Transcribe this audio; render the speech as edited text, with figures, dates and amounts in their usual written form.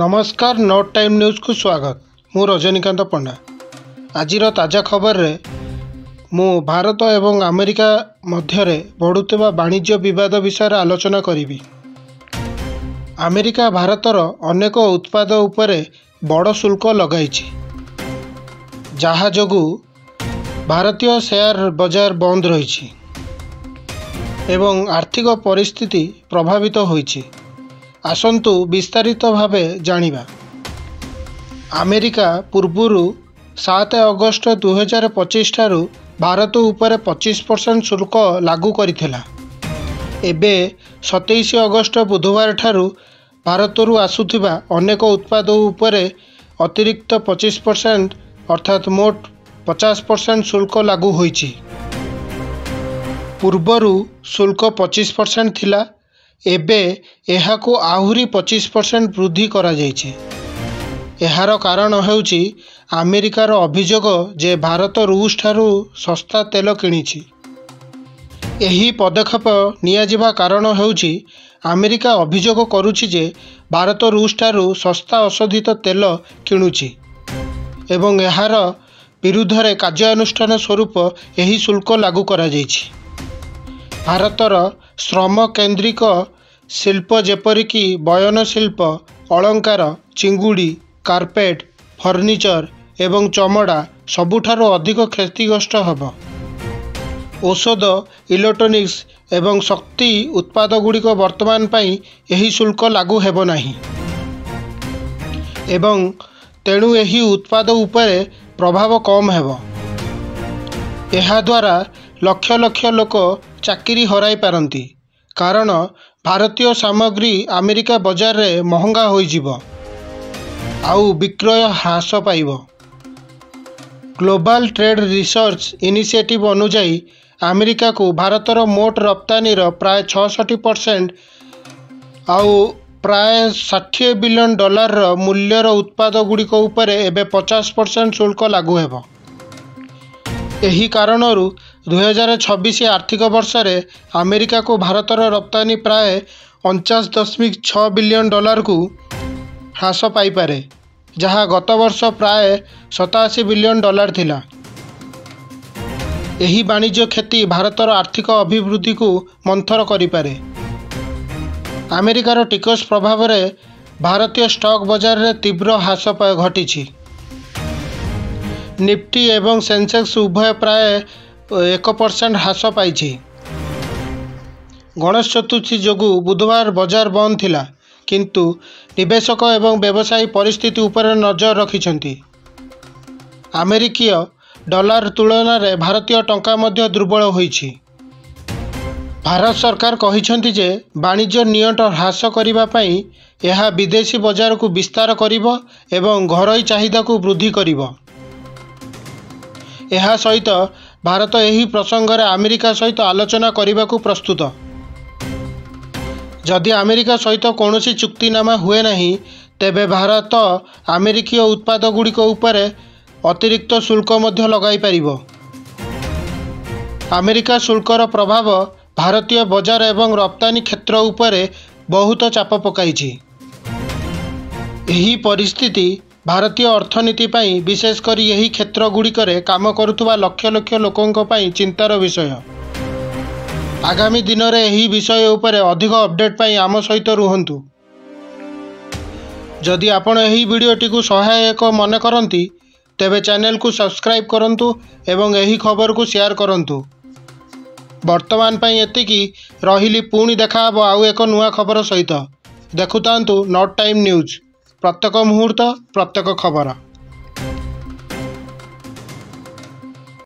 नमस्कार note time news को स्वागत। मु रजनीकांत पंडा। आजिर ताजा खबर रे मु भारत एवं अमेरिका मध्यरे बढ़ुवा वाणिज्य विवाद विषय आलोचना करी। अमेरिका भारतर अनेक उत्पाद उपरे बड़ शुल्क लगाइछि, जहा जोगु भारतीय शेयर बाजार बंद रही एवं आर्थिक परिस्थिति प्रभावित होइछि। आसंतु विस्तारित भावे जानिबा। अमेरिका पूर्वरु 7 अगस्त 2025 ठारू भारत उपरे 25% शुल्क लागू करिथिला। एबे 27 अगस्त बुधवार ठारू भारतरु आसुथिबा अनेक उत्पाद उपरे अतिरिक्त 25% अर्थात मोट 50% शुल्क लागू होइछि। पूर्वरु शुल्क 25% थिला, एबे एहाको आहुरी 25% वृद्धि करा जाइछे। एहार कारण हेउछि अमेरिकार अभियोग जे भारत रूस ठारू सस्ता तेल किणिछि। एही पदक्षेप नियाजिबा कारण हेउछि अमेरिका अभियोग करुछि जे भारत रूस ठारू सस्ता अशोधित तेल किणुछि एवं एहार विरुद्धरे कार्यानुष्ठान स्वरूप एही शुल्क लागू करा जाइछि। भारतर श्रम केन्द्रिक शिल्प जेपरिकी बयन शिल्प, अलंकार, चिंगुड़ी, कार्पेट, फर्निचर एवं चमड़ा सबुठारो अधिक क्षतिग्रस्त हब। औषध, इलेक्ट्रोनिक्स एवं शक्ति उत्पाद गुड़िक वर्तमान पई एही शुल्क लागू हेबो नाही एवं तेणु एही उत्पाद उपरे प्रभाव कम हेबो। एहा द्वारा लक्ष लक्ष लोक चाकरी हराई पारंती, कारण भारतीय सामग्री अमेरिका बाजार रे महंगा होई जिवो आउ विक्रय ह्रास पाइबो। ग्लोबल ट्रेड रिसर्च इनिशिएटिव अनुजाई अमेरिका को भारतर मोट रप्तानीर प्राय 66% आउ प्राय $60 बिलियन मूल्यर उत्पाद गुड़िक उपरे एबे 50% शुल्क लागू हेबो। एही कारणरू 2026 आर्थिक वर्ष रे अमेरिका को भारतर रप्तानी प्राय $49.6 बिलियन को ह्रास पाई पारे, जहा गत वर्ष प्राय $87 बिलियन थिला। एही वाणिज्य क्षति भारतर आर्थिक अभिवृद्धि को मंथर करि पारे। अमेरिकार टिकस प्रभाव रे भारतीय स्टॉक बाजार रे तीव्र ह्रास घटिछि। निफ्टी एवं सेंसेक्स उभय प्राय 1% ह्रास पाइछि। गणेश चतुर्थी जोगु बुधवार बाजार बंद थिला, किंतु निवेशक एवं व्यवसायी परिस्थिति उपरे नजर रखिछंती। अमेरिकीय डॉलर तुलना रे भारतीय टंका मध्य दुर्बल होइछि। भारत सरकार कहिछंती जे वाणिज्य नियंट ह्रास करिबा पई एहा विदेशी बाजार को विस्तार करिबो एवं घरोई चाहिदा को वृद्धि करिबो। एहा सहित भारत एही प्रसंग रे अमेरिका सहित आलोचना करिबा को प्रस्तुत। जदि अमेरिका सहित कौनसी चुक्तिनामा हुए नहीं, तेबे भारत अमेरिकीय उत्पाद गुड़िक उपरे अतिरिक्त शुल्क मध्य लगाई पारिबो। अमेरिका शुल्कर प्रभाव भारतीय बाजार एवं रप्तानी क्षेत्र उपरे बहुत चाप पकाइछि। एही परिस्थिति भारतीय अर्थनीति पई विशेष करी यही क्षेत्र गुड़िकरे काम करुथुवा लक्ष लक्ष लोकंक पई चिंतार विषय। आगामी दिन रे यही विषय उपरे अधिक अपडेट पई आम सहित रुहंतु। जदि आपण यही वीडियोटी को सहायक मन करंती, तेबे चैनल को सब्सक्राइब करंतु एवं यही खबर को शेयर करंतु। वर्तमान पई एतिकी रहिली, पुणी देखा हबो आउ एक नुआ खबर सहित। देखुतांतु नॉट टाइम न्यूज, प्रत्येक मुहूर्त प्रत्येक खबर।